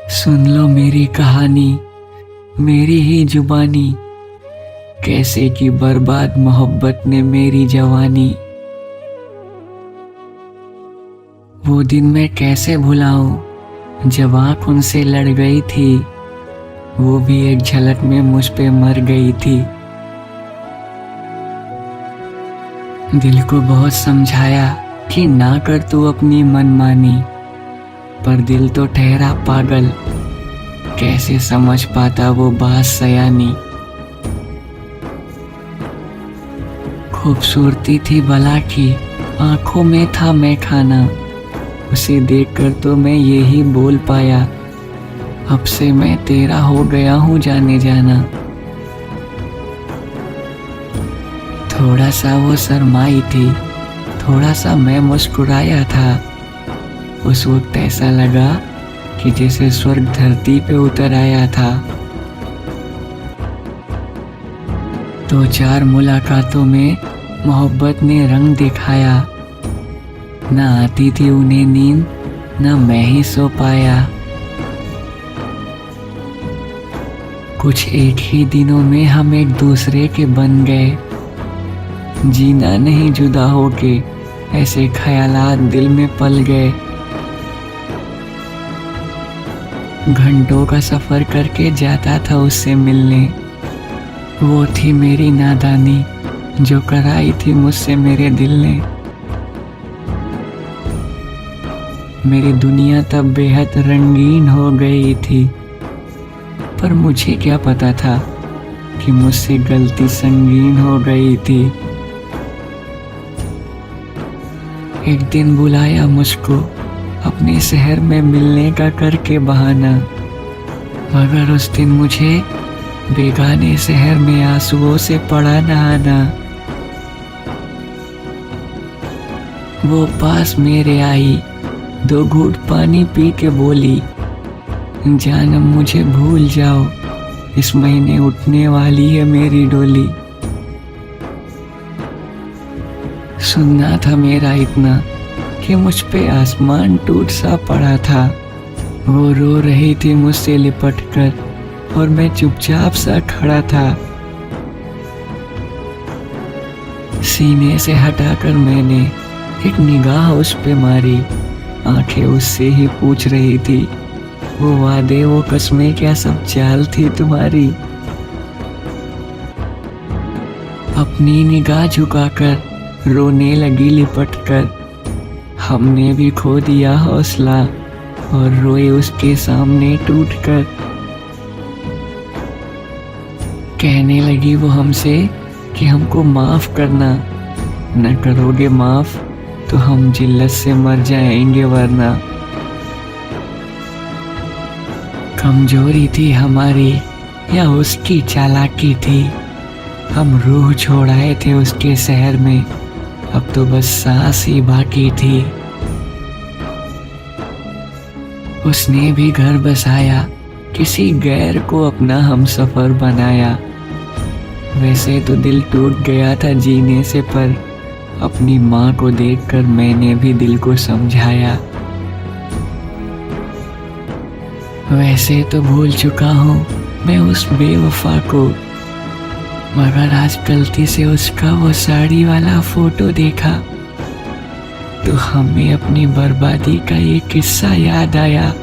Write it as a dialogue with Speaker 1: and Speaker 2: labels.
Speaker 1: सुन लो मेरी कहानी, मेरी ही जुबानी, कैसे की बर्बाद मोहब्बत ने मेरी जवानी। वो दिन मैं कैसे भुलाऊं जब आँख उनसे लड़ गई थी, वो भी एक झलक में मुझ पे मर गई थी। दिल को बहुत समझाया कि ना कर तू अपनी मनमानी, पर दिल तो ठहरा पागल, कैसे समझ पाता वो बात सयानी। खूबसूरती थी भला की आंखों में था मैं खाना, उसे देखकर तो मैं यही बोल पाया, अब से मैं तेरा हो गया हूँ जाने जाना। थोड़ा सा वो शर्माई थी, थोड़ा सा मैं मुस्कुराया था। उस वक्त ऐसा लगा कि जैसे स्वर्ग धरती पे उतर आया था। दो चार मुलाकातों में मोहब्बत ने रंग दिखाया, ना आती थी उन्हें नींद, ना मैं ही सो पाया। कुछ एक ही दिनों में हम एक दूसरे के बन गए, जीना नहीं जुदा होके, ऐसे ख्यालात दिल में पल गए। घंटों का सफर करके जाता था उससे मिलने, वो थी मेरी नादानी जो कराई थी मुझसे मेरे दिल ने। मेरी दुनिया तब बेहद रंगीन हो गई थी, पर मुझे क्या पता था कि मुझसे गलती संगीन हो गई थी। एक दिन बुलाया मुझको अपने शहर में मिलने का करके बहाना, मगर उस दिन मुझे बेगाने शहर में आंसुओं से पड़ा नहाना। वो पास मेरे आई, दो घूंट पानी पी के बोली, जानम मुझे भूल जाओ, इस महीने उठने वाली है मेरी डोली। सुनना था मेरा इतना कि मुझ पे आसमान टूट सा पड़ा था। वो रो रही थी मुझसे लिपट कर और मैं चुपचाप सा खड़ा था। सीने से हटाकर मैंने एक निगाह उस पे मारी, आंखें उससे ही पूछ रही थी, वो वादे वो कसमें क्या सब चाल थी तुम्हारी। अपनी निगाह झुकाकर रोने लगी लिपट कर, हमने भी खो दिया हौसला और रोए उसके सामने टूट कर। कहने लगी वो हमसे कि हमको माफ करना, न करोगे माफ तो हम जिल्लत से मर जाएंगे वरना। कमजोरी थी हमारी या उसकी चालाकी थी, हम रूह छोड़ आए थे उसके शहर में, अब तो बस सांस ही बाकी थी। उसने भी घर बसाया, किसी गैर को अपना हमसफर बनाया। वैसे तो दिल टूट गया था जीने से, पर अपनी माँ को देखकर मैंने भी दिल को समझाया। वैसे तो भूल चुका हूँ मैं उस बेवफा को, मगर आज गलती से उसका वो साड़ी वाला फोटो देखा तो हमें अपनी बर्बादी का ये किस्सा याद आया।